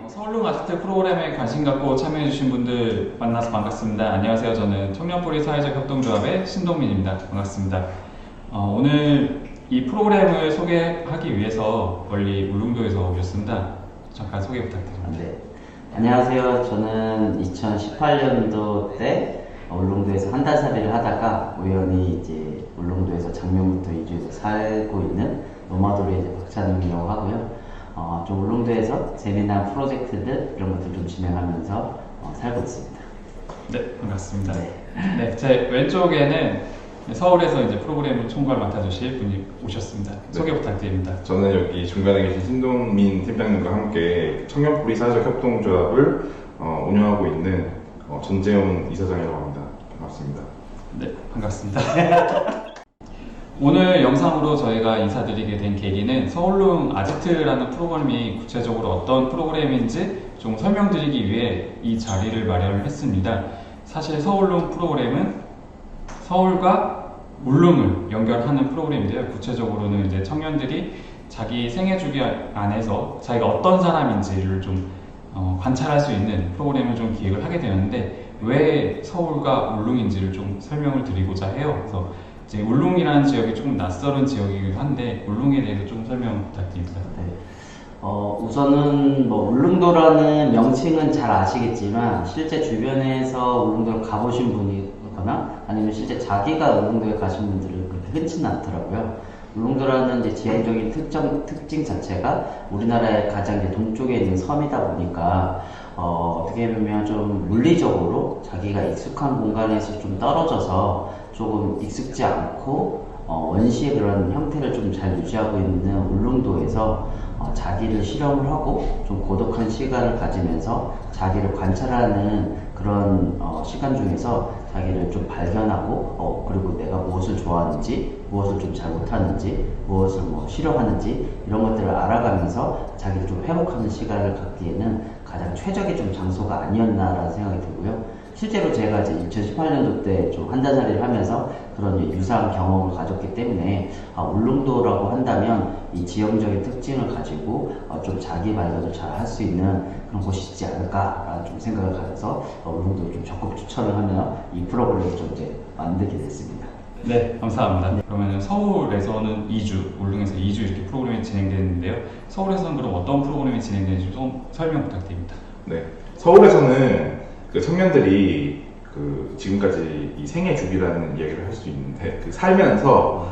서울룸 아지트 프로그램에 관심 갖고 참여해주신 분들 만나서 반갑습니다. 안녕하세요. 저는 청년뿌리 사회적 협동조합의 신동민입니다. 반갑습니다. 오늘 이 프로그램을 소개하기 위해서 멀리 울릉도에서 오셨습니다. 잠깐 소개 부탁드립니다. 네. 안녕하세요. 저는 2018년도 때 울릉도에서 한 달 살이를 하다가 우연히 이제 울릉도에서 작년부터 이주해서 살고 있는 노마도로 이제 박찬웅이라고 하고요. 좀 울릉도에서 재미난 프로젝트들 이런 것들 좀 진행하면서 살고 있습니다. 네, 반갑습니다. 네. 네, 제 왼쪽에는 서울에서 이제 프로그램을 총괄 맡아주실 분이 오셨습니다. 소개 부탁드립니다. 저는 여기 중간에 계신 신동민 팀장님과 함께 청년뿌리 사회적 협동조합을 운영하고 있는 전재훈 이사장이라고 합니다. 반갑습니다. 네, 반갑습니다. 오늘 영상으로 저희가 인사드리게 된 계기는 서울룸 아지트라는 프로그램이 구체적으로 어떤 프로그램인지 좀 설명드리기 위해 이 자리를 마련을 했습니다. 사실 서울룸 프로그램은 서울과 울릉을 연결하는 프로그램인데요. 구체적으로는 이제 청년들이 자기 생애 주기 안에서 자기가 어떤 사람인지를 좀 관찰할 수 있는 프로그램을 좀 기획을 하게 되었는데, 왜 서울과 울릉인지를 좀 설명을 드리고자 해요. 그래서 이제 울릉이라는 지역이 조금 낯설은 지역이기도 한데 울릉에 대해서 좀 설명 부탁드립니다. 네. 우선은 뭐 울릉도라는 명칭은 잘 아시겠지만 실제 주변에서 울릉도를 가보신 분이거나 아니면 실제 자기가 울릉도에 가신 분들은 그렇게 흔치는 않더라고요. 울릉도라는 이제 지형적인 특징 자체가 우리나라의 가장 이제 동쪽에 있는 섬이다 보니까 어떻게 보면 좀 물리적으로 자기가 익숙한 공간에서 좀 떨어져서 조금 익숙지 않고 원시의 그런 형태를 좀 잘 유지하고 있는 울릉도에서 자기를 실험을 하고 좀 고독한 시간을 가지면서 자기를 관찰하는 그런 시간 중에서 자기를 좀 발견하고 그리고 내가 무엇을 좋아하는지, 무엇을 좀 잘 못하는지, 무엇을 뭐 싫어하는지 이런 것들을 알아가면서 자기를 좀 회복하는 시간을 갖기에는 가장 최적의 좀 장소가 아니었나라는 생각이 들고요. 실제로 제가 이제 2018년도 때 좀 한 달 살이를 하면서 그런 유사한 경험을 가졌기 때문에 울릉도라고 한다면 이 지형적인 특징을 가지고 좀 자기 발견을 잘 할 수 있는 그런 곳이지 않을까라는 좀 생각을 가져서 울릉도를 좀 적극 추천을 하며 이 프로그램을 좀 이제 만들게 됐습니다. 네, 감사합니다. 네. 그러면 서울에서는 2주, 울릉에서 2주 이렇게 프로그램이 진행되는데요. 서울에서는 그럼 어떤 프로그램이 진행되는지 좀 설명 부탁드립니다. 네, 서울에서는 그 청년들이 지금까지 이 생애 주기라는 얘기를 할 수 있는데 살면서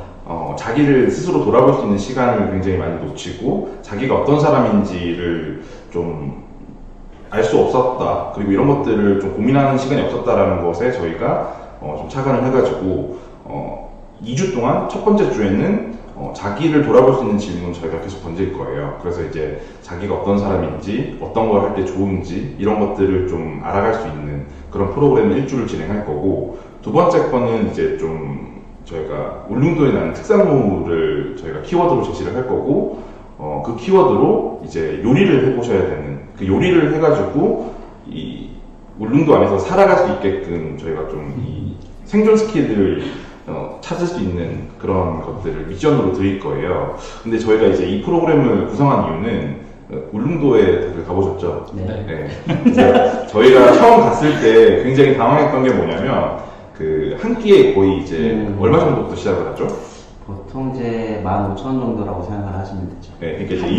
자기를 스스로 돌아볼 수 있는 시간을 굉장히 많이 놓치고 자기가 어떤 사람인지를 좀 알 수 없었다, 그리고 이런 것들을 좀 고민하는 시간이 없었다라는 것에 저희가 좀 착안을 해가지고 2주 동안 첫 번째 주에는 자기를 돌아볼 수 있는 질문 저희가 계속 던질 거예요. 그래서 이제 자기가 어떤 사람인지, 어떤 걸 할 때 좋은지 이런 것들을 좀 알아갈 수 있는 그런 프로그램을 1주를 진행할 거고, 두 번째 거는 이제 좀 저희가 울릉도에 나는 특산물을 저희가 키워드로 제시를 할 거고, 그 키워드로 이제 요리를 해보셔야 되는, 그 요리를 해가지고 이 울릉도 안에서 살아갈 수 있게끔 저희가 좀 이 생존 스킬을 찾을 수 있는 그런 것들을 미션으로 드릴 거예요. 근데 저희가 이제 이 프로그램을 구성한 이유는 울릉도에 다들 가보셨죠? 네. 네. 저희가 처음 갔을 때 굉장히 당황했던 게 뭐냐면 한 끼에 거의 이제 얼마 정도부터 시작을 하죠? 보통 이제 15,000원 정도라고 생각을 하시면 되죠. 네, 그러니까 이제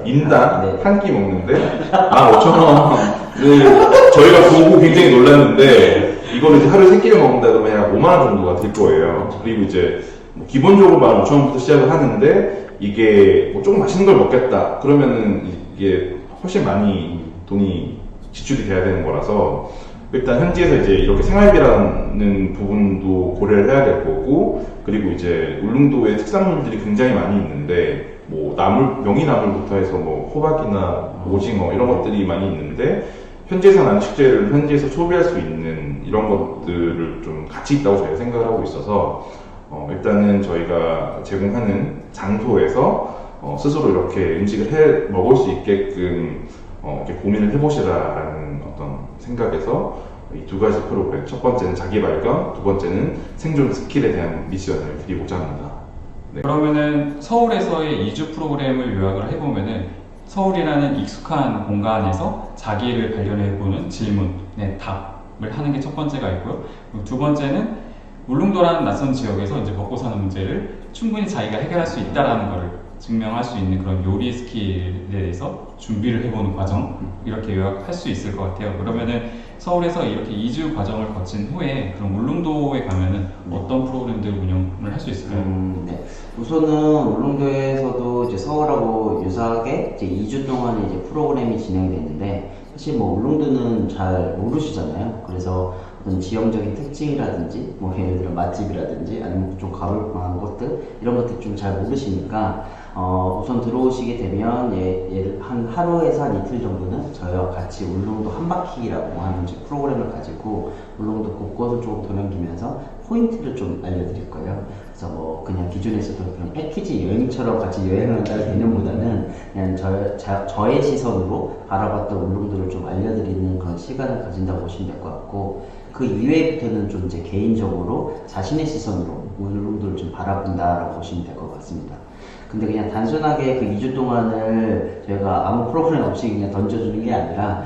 인당 네. 한 끼 먹는데 15,000원을 저희가 보고 굉장히 놀랐는데, 이거를 이제 하루에 3끼를 먹는다 그러면 약 5만원 정도가 될 거예요. 그리고 이제 뭐 기본적으로 15,000원부터 시작을 하는데, 이게 뭐 조금 맛있는 걸 먹겠다 그러면은 이게 훨씬 많이 돈이 지출이 돼야 되는 거라서, 일단 현지에서 이제 이렇게 생활비라는 부분도 고려를 해야 될 거고, 그리고 이제 울릉도에 특산물들이 굉장히 많이 있는데 뭐 명이나물부터 해서 뭐 호박이나 오징어 이런 것들이 많이 있는데, 현지에서 난 식재를 현지에서 소비할 수 있는 이런 것들을 좀 가치 있다고 저희가 생각을 하고 있어서 일단은 저희가 제공하는 장소에서 스스로 이렇게 음식을 해 먹을 수 있게끔 이렇게 고민을 해보시라라는 어떤 생각에서 이 두 가지 프로그램, 첫 번째는 자기 발견, 두 번째는 생존 스킬에 대한 미션을 드리고자 합니다. 네. 그러면은 서울에서의 2주 프로그램을 요약을 해보면은 서울이라는 익숙한 공간에서 자기를 발견해보는 질문에 답을 하는 게 첫 번째가 있고요. 그리고 두 번째는 울릉도라는 낯선 지역에서 이제 먹고 사는 문제를 충분히 자기가 해결할 수 있다라는 것을 증명할 수 있는 그런 요리 스킬에 대해서 준비를 해보는 과정, 이렇게 요약할 수 있을 것 같아요. 그러면은 서울에서 이렇게 2주 과정을 거친 후에 그럼 울릉도에 가면은 어떤 프로그램들 운영을 할 수 있을까요? 네. 우선은 울릉도에서도 이제 서울하고 유사하게 이제 2주 동안 이제 프로그램이 진행이 됐는데, 사실 뭐 울릉도는 잘 모르시잖아요. 그래서 어떤 지형적인 특징이라든지, 뭐 예를 들어 맛집이라든지, 아니면 좀 가볼 만한 것들, 이런 것들 좀 잘 모르시니까, 우선 들어오시게 되면, 예를 한 하루에서 한 이틀 정도는 저희와 같이 울릉도 한 바퀴라고 하는 이제 프로그램을 가지고 울릉도 곳곳을 조금 돌아다니면서 포인트를 좀 알려드릴 거예요. 그래서 뭐 그냥 기존에 있었던 그런 패키지 여행처럼 같이 여행을 한다는 개념보다는 그냥 저의 시선으로 바라봤던 울릉도를 좀 알려드리는 그런 시간을 가진다고 보시면 될 것 같고, 그 이외부터는 좀 이제 개인적으로 자신의 시선으로 울릉도를 좀 바라본다라고 보시면 될 것 같습니다. 근데 그냥 단순하게 그 2주 동안을 저희가 아무 프로그램 없이 그냥 던져주는 게 아니라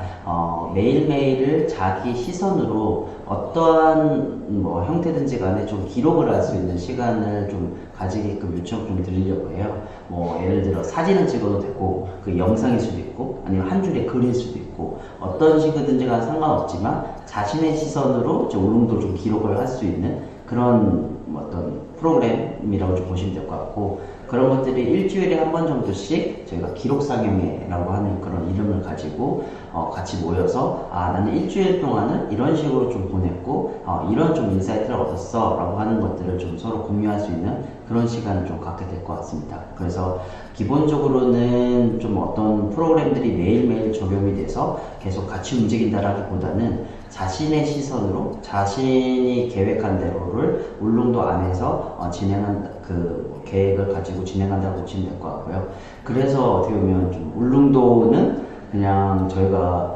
매일매일을 자기 시선으로 어떠한 뭐 형태든지 간에 좀 기록을 할 수 있는 시간을 좀 가지게끔 요청 좀 드리려고 해요. 뭐 예를 들어 사진을 찍어도 되고, 그 영상일 수도 있고, 아니면 한 줄의 글일 수도 있고, 어떤 식이든지 간 상관없지만 자신의 시선으로 이제 울릉도를 좀 기록을 할 수 있는 그런 어떤 프로그램이라고 좀 보시면 될 것 같고, 그런 것들이 일주일에 한 번 정도씩 저희가 기록상영회라고 하는 그런 이름을 가지고 같이 모여서 나는 일주일 동안은 이런 식으로 좀 보냈고 이런 좀 인사이트를 얻었어 라고 하는 것들을 좀 서로 공유할 수 있는 그런 시간을 좀 갖게 될 것 같습니다. 그래서 기본적으로는 좀 어떤 프로그램들이 매일매일 적용이 돼서 계속 같이 움직인다라기보다는 자신의 시선으로 자신이 계획한 대로를 울릉도 안에서 진행한 그 계획을 가지고 진행한다고 보시면 될 것 같고요. 그래서 어떻게 보면 좀 울릉도는 그냥 저희가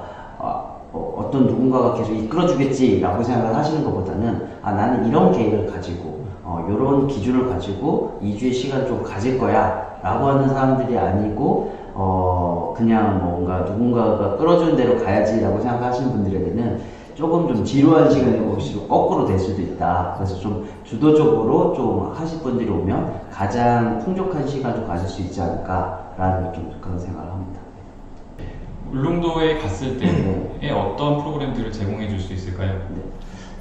어떤 누군가가 계속 이끌어주겠지라고 생각을 하시는 것보다는 나는 이런 계획을 가지고 이런 기준을 가지고 2주의 시간을 좀 가질 거야 라고 하는 사람들이 아니고 그냥 뭔가 누군가가 끌어주는 대로 가야지 라고 생각하시는 분들에게는 조금 좀 지루한 시간이 혹시 거꾸로 될 수도 있다. 그래서 좀 주도적으로 좀 하실 분들이 오면 가장 풍족한 시간을 좀 가질 수 있지 않을까라는 좀 그런 생각을 합니다. 울릉도에 갔을 때에 어떤 프로그램들을 제공해 줄 수 있을까요? 네.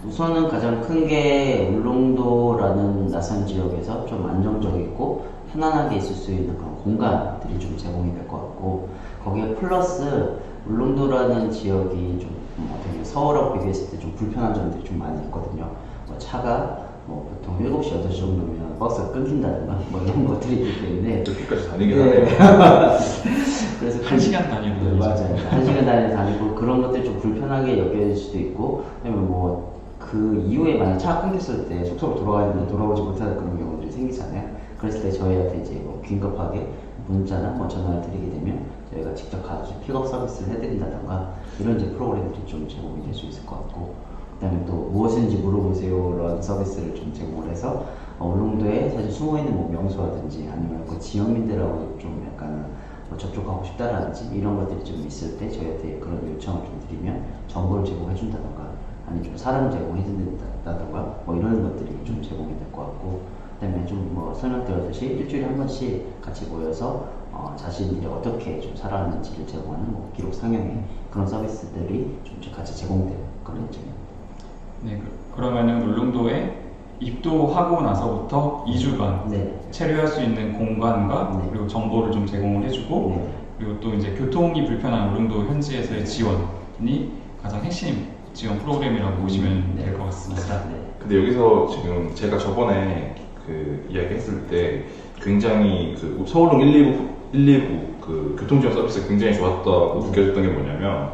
우선은 가장 큰 게 울릉도라는 낯선 지역에서 좀 안정적이고 편안하게 있을 수 있는 그런 공간들이 좀 제공이 될 것 같고, 거기에 플러스 울릉도라는 지역이 좀 어떻게 서울하고 비교했을 때 좀 불편한 점들이 좀 많이 있거든요. 뭐 차가 보통 7시, 8시 정도면 버스가 끊긴다든가 뭐 이런 것들이 있기 때문에 여기까지 다니긴 하네요. 그래서 1시간 단위로 네, 맞아요. 1시간 단위로 다니고 그런 것들이 좀 불편하게 여겨질 수도 있고, 아니면 뭐 그 이후에 만약 차가 끊겼을 때 숙소로 돌아가는데 돌아오지 못하는 그런 경우들이 생기잖아요. 그랬을 때 저희한테 이제 뭐 긴급하게 문자나 뭐 전화를 드리게 되면 저희가 직접 가서 픽업 서비스를 해드린다던가 이런 이제 프로그램들이 좀 제공이 될 수 있을 것 같고, 그 다음에 또 무엇인지 물어보세요 이런 서비스를 좀 제공을 해서 울릉도에 사실 숨어있는 뭐 명소라든지 아니면 그 지역민들하고 좀 약간 뭐 접촉하고 싶다라든지 이런 것들이 좀 있을 때 저희한테 그런 요청을 좀 드리면 정보를 제공해 준다던가 아니면 좀 사람을 제공해 준다던가 뭐 이런 것들이 좀 제공이 될 것 같고, 그 다음에 좀 뭐 설명드렸듯이 일주일에 한 번씩 같이 모여서 자신들이 어떻게 좀 살아왔는지를 제공하는 뭐 기록 상영회 그런 서비스들이 좀 같이 제공되는 그런 입장입니다. 네, 그러면은 울릉도에 입도하고 나서부터 2주간 네. 체류할 수 있는 공간과 네. 그리고 정보를 좀 제공을 해주고 네. 그리고 또 이제 교통이 불편한 울릉도 현지에서의 지원이 가장 핵심 지원 프로그램이라고 보시면 될 것 같습니다. 네. 근데 여기서 지금 제가 저번에 그 이야기 했을 때 굉장히 그 서울릉 1, 2부 그 교통지원 서비스가 굉장히 좋았다고 느껴졌던 게 뭐냐면,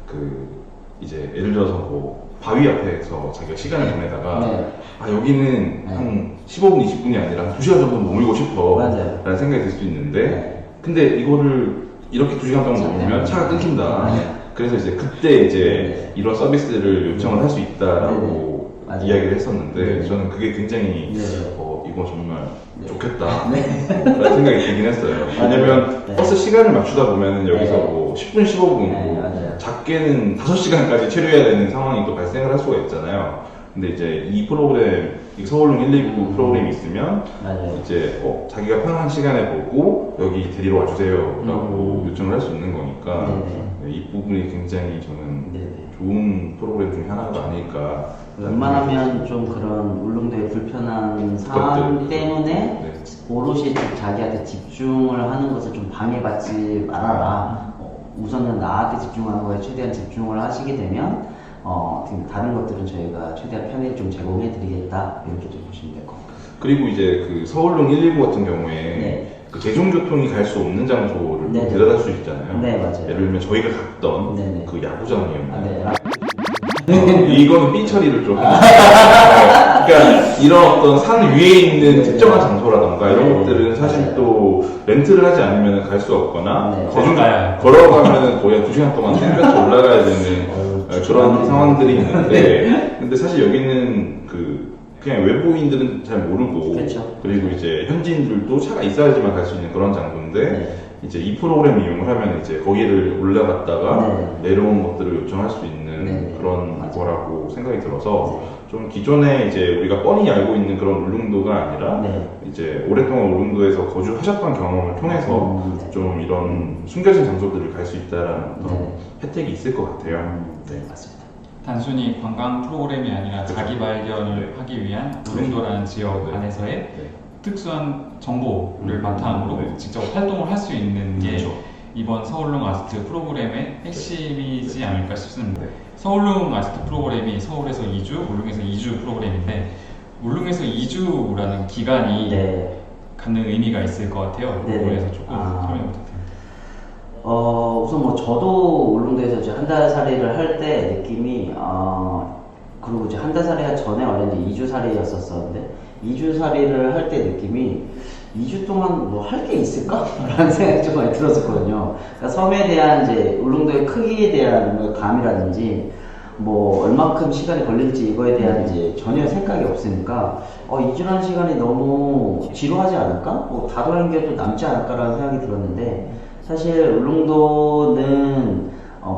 그 이제 예를 들어서 뭐 바위 앞에서 자기가 시간을 보내다가 여기는 한 15분, 20분이 아니라 한 2시간 정도 머물고 싶어 맞아요. 라는 생각이 들 수 있는데, 근데 이거를 이렇게 2시간 정도 머물면 차가 끊긴다. 그래서 이제 그때 이제 이런 서비스를 요청을 할 수 있다라고 이야기를 했었는데, 저는 그게 굉장히 이거 정말 네. 좋겠다 라는 생각이 들긴 했어요. 왜냐면 네. 버스 시간을 맞추다 보면 여기서 네. 뭐 10분, 15분, 네, 맞아요. 작게는 5시간까지 체류해야 되는 상황이 또 발생을 할 수가 있잖아요. 근데 이제 이 프로그램, 이 서울릉 119 프로그램이 있으면 맞아요. 이제 자기가 편한 시간에 보고 여기 데리러 와주세요 라고 요청을 할 수 있는 거니까 네네. 이 부분이 굉장히 저는 네네. 좋은 프로그램 중에 하나가 아닐까. 웬만하면 좀 그런 울릉도의 불편한 상황 것들. 때문에 네. 오롯이 자기한테 집중을 하는 것을 좀 방해받지 말아라. 우선은 나한테 집중하는 거에 최대한 집중을 하시게 되면 지금 다른 것들은 저희가 최대한 편의를 좀 제공해드리겠다 이렇게 좀 보시면 될 것 같아요. 그리고 이제 그 서울릉 119 같은 경우에 네. 그 대중교통이 갈 수 없는 장소를 네네. 데려다 줄 수 있잖아요. 네, 맞아요. 예를 들면 저희가 갔던 네네. 그 야구장이었나요? 아, 네. 이거는 삐 처리를 좀. 그러니까 이런 어떤 산 위에 있는 네. 특정한 장소라던가 이런 네. 것들은 사실 맞아요. 또 렌트를 하지 않으면 갈 수 없거나 네. 걸어가면 거의 2시간 동안 땡볕에 올라가야 되는 그런 상황들이 있는데 근데 사실 여기는 그냥 외부인들은 잘 모르고 그렇죠. 그리고 이제 현지인들도 차가 있어야지만 갈 수 있는 그런 장소인데 네. 이제 이 프로그램 이용을 하면 이제 거기를 올라갔다가 네. 내려온 것들을 요청할 수 있는 네. 그런 맞아요. 거라고 생각이 들어서 좀 기존에 이제 우리가 뻔히 알고 있는 그런 울릉도가 아니라 네. 이제 오랫동안 울릉도에서 거주하셨던 경험을 통해서 네. 좀 이런 숨겨진 장소들을 갈 수 있다라는 어떤 네. 혜택이 있을 것 같아요. 네. 맞습니다. 단순히 관광 프로그램이 아니라 그렇죠. 자기 발견을 네. 하기 위한 울릉도라는 지역 네. 안에서의 네. 특수한 정보를 음. 바탕으로 네. 직접 활동을 할 수 있는 게 그렇죠. 이번 서울릉 아지트 프로그램의 핵심이지 않을까 싶습니다. 네. 서울릉 아지트 프로그램이 서울에서 2주, 울릉에서 2주 프로그램인데 울릉에서 2주라는 기간이 네. 갖는 의미가 있을 것 같아요. 네네. 그래서 조금 아. 설명 부탁드립니다. 우선 뭐 저도 울릉도에서 이제 한 달 살이를 할 때 느낌이 그리고 이제 한 달 살이가 전에 원래 이제 2주 살이였었는데 2주 살이를 할 때 느낌이 2주 동안 뭐 할 게 있을까? 라는 생각이 좀 많이 들었었거든요. 그러니까 섬에 대한 이제 울릉도의 크기에 대한 뭐 감이라든지 뭐 얼마큼 시간이 걸릴지 이거에 대한 이제 전혀 생각이 없으니까 2주라는 시간이 너무 지루하지 않을까? 뭐 다도한 게 또 남지 않을까라는 생각이 들었는데 사실 울릉도는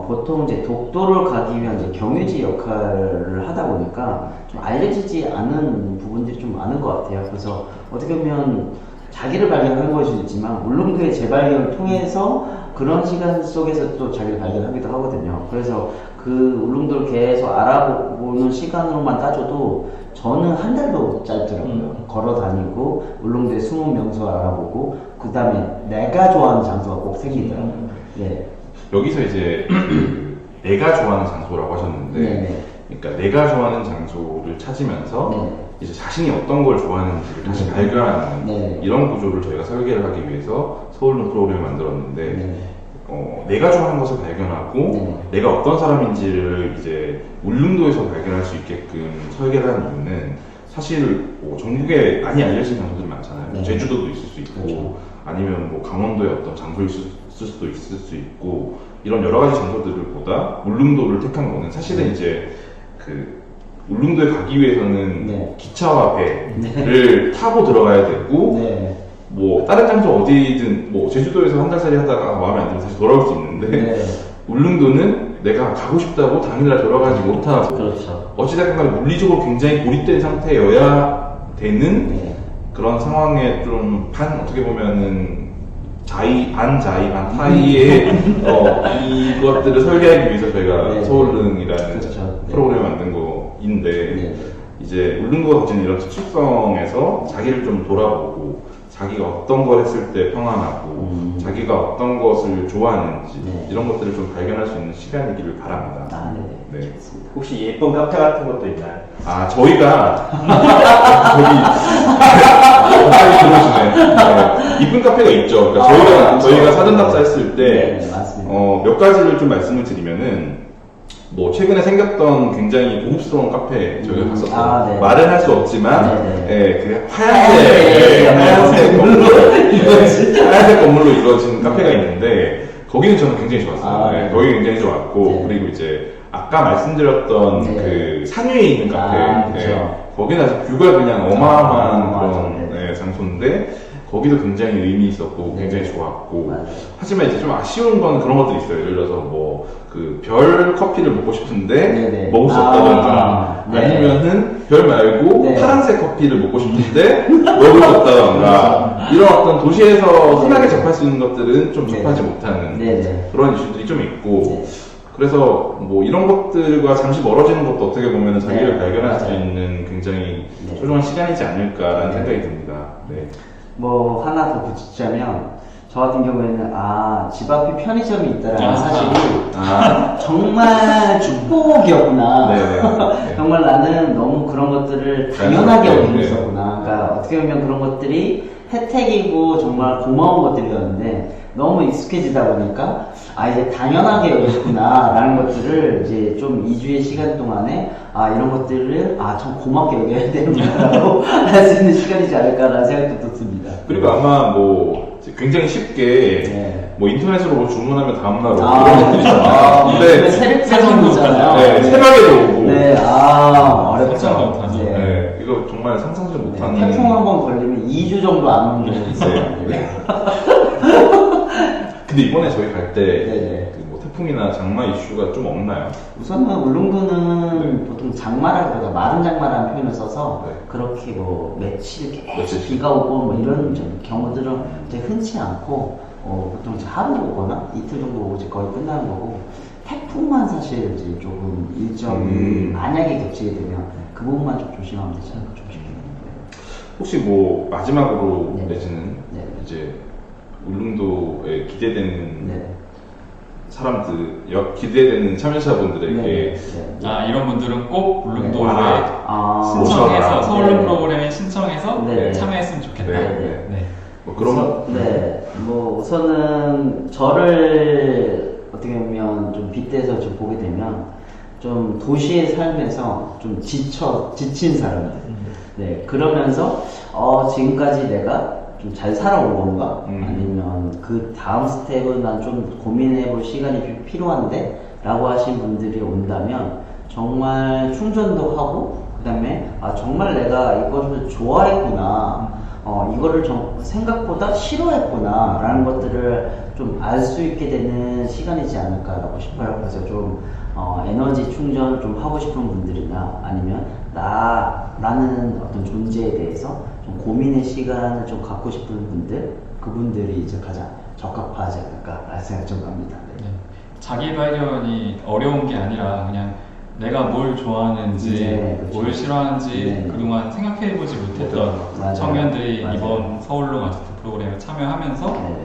보통 이제 독도를 가기 위한 이제 경유지 역할을 하다 보니까 좀 알려지지 않은 부분들이 좀 많은 것 같아요. 그래서 어떻게 보면 자기를 발견하는 것일 수 있지만 울릉도의 재발견을 통해서 그런 시간 속에서 또 자기를 발견하기도 하거든요. 그래서 그 울릉도를 계속 알아보는 시간으로만 따져도 저는 한 달도 짧더라고요. 걸어 다니고 울릉도의 숨은 명소 알아보고 그 다음에 내가 좋아하는 장소가 꼭 생기더라고요. 네. 여기서 이제 내가 좋아하는 장소라고 하셨는데 네네. 그러니까 내가 좋아하는 장소를 찾으면서 네. 이제 자신이 어떤 걸 좋아하는지를 다시 네. 발견하는 네. 이런 구조를 저희가 설계를 하기 위해서 서울릉 프로그램을 만들었는데 네. 내가 좋아하는 것을 발견하고 네. 내가 어떤 사람인지를 이제 울릉도에서 발견할 수 있게끔 설계를 한 이유는 사실 뭐 전국에 많이 알려진 장소들이 많잖아요. 네. 제주도도 있을 수 있고 그렇죠. 아니면 뭐 강원도의 어떤 장소일 수도 있을 수 있고 이런 여러 가지 장소들보다 울릉도를 택한 거는 사실은 이제 그 울릉도에 가기 위해서는 네. 기차와 배를 타고 들어가야 되고 네. 뭐 다른 장소 어디든 뭐 제주도에서 한 달살이 하다가 마음에 안 들면 다시 돌아올 수 있는데 네. 울릉도는 내가 가고 싶다고 당일날 돌아가지 못하고 그렇죠. 어찌됐건 간에 물리적으로 굉장히 고립된 상태여야 되는 네. 그런 상황에 좀 어떻게 보면은 반 타이의 이것들을 설계하기 위해서 저희가 네. 서울릉이라는 그렇죠. 네. 프로그램을 만든 거인데 네. 이제 울릉도가 가진 이런 특수성에서 자기를 좀 돌아보고 자기가 어떤 걸 했을 때 평안하고 자기가 어떤 것을 좋아하는지 네. 이런 것들을 좀 발견할 수 있는 시간이기를 바랍니다. 아, 네네. 네. 혹시 예쁜 카페 같은 것도 있나요? 아 저희가 갑자기 들어오시네. 네. 이쁜 카페가 있죠. 그러니까 저희가 사전 답사했을 때 네, 맞습니다. 몇 가지를 좀 말씀을 드리면은 뭐 최근에 생겼던 굉장히 고급스러운 카페 저희가 갔었어요. 아, 네. 말은 할 수 없지만 네, 그 하얀색 건물로 이루어진 카페가 있는데 거기는 저는 굉장히 좋았어요. 아, 네, 네. 거기 굉장히 좋았고 네. 그리고 이제 아까 말씀드렸던 네. 그 산 위에 있는 카페 아, 그렇죠. 거기는 아주 뷰가 그냥 어마어마한 맞아. 그런 네. 네, 장소인데 거기도 굉장히 의미 있었고 굉장히 좋았고 맞아요. 하지만 이제 좀 아쉬운 건 그런 것들이 있어요. 예를 들어서 뭐 그 별 커피를 먹고 싶은데 네네. 먹을 수 없다던가 네. 아니면은 별 말고 네. 파란색 커피를 먹고 싶은데 먹을 수 없다던가 이런 어떤 도시에서 흔하게 접할 수 있는 것들은 좀 접하지 못하는 네네. 그런 이슈들이 좀 있고 네. 그래서 뭐 이런 것들과 잠시 멀어지는 것도 어떻게 보면 자기를 네, 발견할 수 맞아요. 있는 굉장히 네. 소중한 시간이지 않을까라는 네. 생각이 듭니다. 네. 뭐 하나 더 붙이자면 저 같은 경우에는 집 앞에 편의점이 있다라는 아. 사실이 아, 정말 축복이었구나. 네. 정말 나는 너무 그런 것들을 당연하게 네. 여기고 있었구나. 그러니까 어떻게 보면 그런 것들이 혜택이고 정말 고마운 것들이었는데 너무 익숙해지다 보니까 이제 당연하게 여기구나 라는 것들을 이제 좀 2주의 시간 동안에 이런 것들을 참 고맙게 여겨야 되는구나라고 할 수 있는 시간이지 않을까라는 생각도 듭니다. 그리고 아마 뭐 굉장히 쉽게 네. 뭐 인터넷으로 뭐 주문하면 다음날 오고 아, 이런 것들 있잖아요. 근데 새벽 있잖아요. 네, 새벽에도 오고 네, 상상도 어렵죠. 못하죠. 네. 네, 이거 정말 상상도 못하는 태풍 한 번 걸리면 2주 정도 안 오는 경우 있어요. 네. 근데 이번에 저희 갈 때 네네. 뭐 태풍이나 장마 이슈가 좀 없나요? 우선은 울릉도는 보통 장마라기보다 마른 장마라는 표현을 써서 네. 그렇게 뭐 며칠 계속 며칠. 비가 오고 뭐 이런 좀 경우들은 이제 흔치 않고 보통 이제 하루 오거나 이틀 정도 오고 이제 거의 끝나는 거고 태풍만 사실 이제 조금 일정이 만약에 겹치게 되면 그 부분만 좀 조심하면 되지 않을까 좀 싶긴 해요. 혹시 뭐 마지막으로 네. 내지는 네. 이제 울릉도에 기대되는 네. 사람들, 기대되는 참여자분들에게 네. 이런 분들은 꼭 울릉도에 오셔라. 신청해서 서울룸 네. 프로그램에 신청해서 네. 참여했으면 좋겠다. 네. 네. 뭐 그런 우선은 저를 어떻게 보면 좀 빗대서 좀 보게 되면 좀 도시의 삶에서 좀 지친 사람들. 네, 그러면서 지금까지 내가 좀 잘 살아온 건가? 아니면 그 다음 스텝은 난 좀 고민해 볼 시간이 필요한데? 라고 하신 분들이 온다면 정말 충전도 하고 그 다음에 정말 내가 이것을 좋아했구나 이거를 생각보다 싫어했구나 라는 것들을 좀 알 수 있게 되는 시간이지 않을까라고 싶어요. 그래서 좀 에너지 충전을 좀 하고 싶은 분들이나 아니면 나는 어떤 존재에 대해서 좀 고민의 시간을 좀 갖고 싶은 분들 그분들이 이제 가장 적합하지 않을까라는 생각이 좀 납니다. 네. 네. 자기 발견이 어려운 게 아니라 그냥 내가 뭘 좋아하는지, 네, 그렇죠. 뭘 싫어하는지 네. 그동안 생각해보지 못했던 맞아요. 청년들이 맞아요. 이번 서울룸 아지트 프로그램에 참여하면서 네.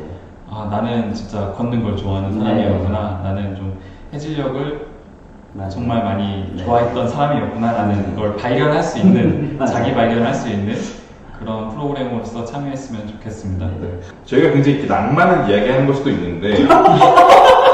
나는 진짜 걷는 걸 좋아하는 네. 사람이었구나. 나는 좀 해질녘을 맞아요. 정말 많이 네. 좋아했던 사람이었구나라는 걸 발견할 수 있는, 맞아요. 자기 발견할 수 있는 그런 프로그램으로서 참여했으면 좋겠습니다. 네. 저희가 굉장히 이렇게 낭만을 이야기하는 걸 수도 있는데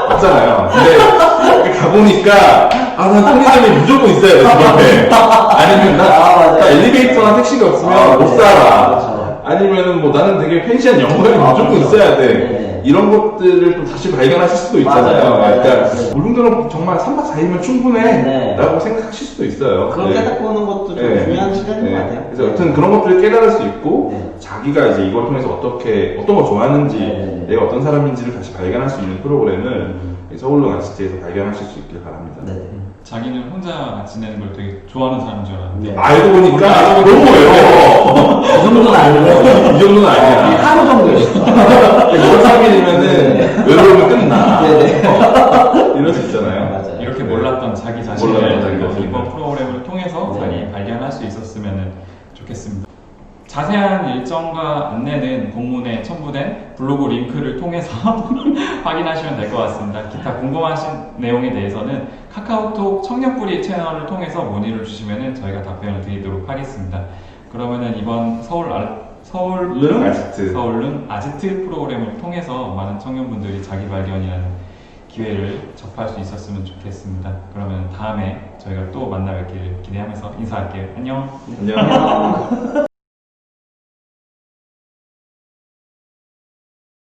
맞잖아요. 근데 가보니까 난 편의점이 무조건 있어야 돼 집 앞에. 아니면 맞아요. 나 엘리베이터나 택시가 없으면 못 살아. 그렇죠. 아니면은 뭐 나는 되게 펜션 영화관이 무조건 그렇죠. 있어야 돼. 네. 이런 것들을 또 다시 발견하실 수도 있잖아요. 맞아요. 그러니까 네. 울릉도는 정말 3박 4일이면 충분해 네. 라고 생각하실 수도 있어요. 그걸 네. 깨닫고 오는 것도 좀 네. 중요한 시간인 네. 것 같아요. 그래서 여튼 그런 것들을 깨달을 수 있고 네. 자기가 이제 이걸 통해서 어떤 걸 좋아하는지 네. 내가 어떤 사람인지를 다시 발견할 수 있는 프로그램을 서울로 아지트에서 발견하실 수 있길 바랍니다. 네. 자기는 혼자 지내는 걸 되게 좋아하는 사람인 줄 알았는데 네. 알고 보니까 너무 외로워. 이 정도는 아니고 이 정도는 아니야. 하루 정도였어. 2박 3일이면은 외로우면 끝나. 네네. 이럴 수 있잖아요. 맞아요. 이렇게 네. 몰랐던 자기 자신을 몰랐던 자기 자신을. 이번 프로그램을 통해서 네. 많이 발견할 수 있었으면 좋겠습니다. 자세한 일정과 안내는 공문에 첨부된 블로그 링크를 통해서 확인하시면 될 것 같습니다. 기타 궁금하신 내용에 대해서는 카카오톡 청년뿌리 채널을 통해서 문의를 주시면 저희가 답변을 드리도록 하겠습니다. 그러면은 이번 서울룸 아지트. 서울룸 아지트 프로그램을 통해서 많은 청년분들이 자기 발견이라는 기회를 접할 수 있었으면 좋겠습니다. 그러면 다음에 저희가 또 만나 뵙기를 기대하면서 인사할게요. 안녕. 안녕.